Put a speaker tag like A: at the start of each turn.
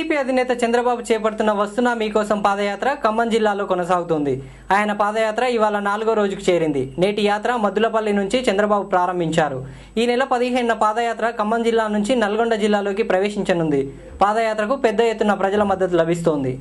A: TDP అధినేత చంద్రబాబు చేపడుతున్న వస్తున్నా మీకోసం పాదయాత్ర ఖమ్మం జిల్లాలో కొనసాగుతోంది. ఆయన పాదయాత్ర ఇవాళ 4వ రోజుకు చేరింది. నేటి యాత్ర మద్దులపల్లి నుంచి చంద్రబాబు ప్రారంభించారు. ఈ నెల 15న పాదయాత్ర ఖమ్మం జిల్లా నుంచి నల్గొండ జిల్లాలోకి ప్రవేశించనుంది. పాదయాత్రకు పెద్ద ఎత్తున ప్రజల మద్దతు లభిస్తోంది.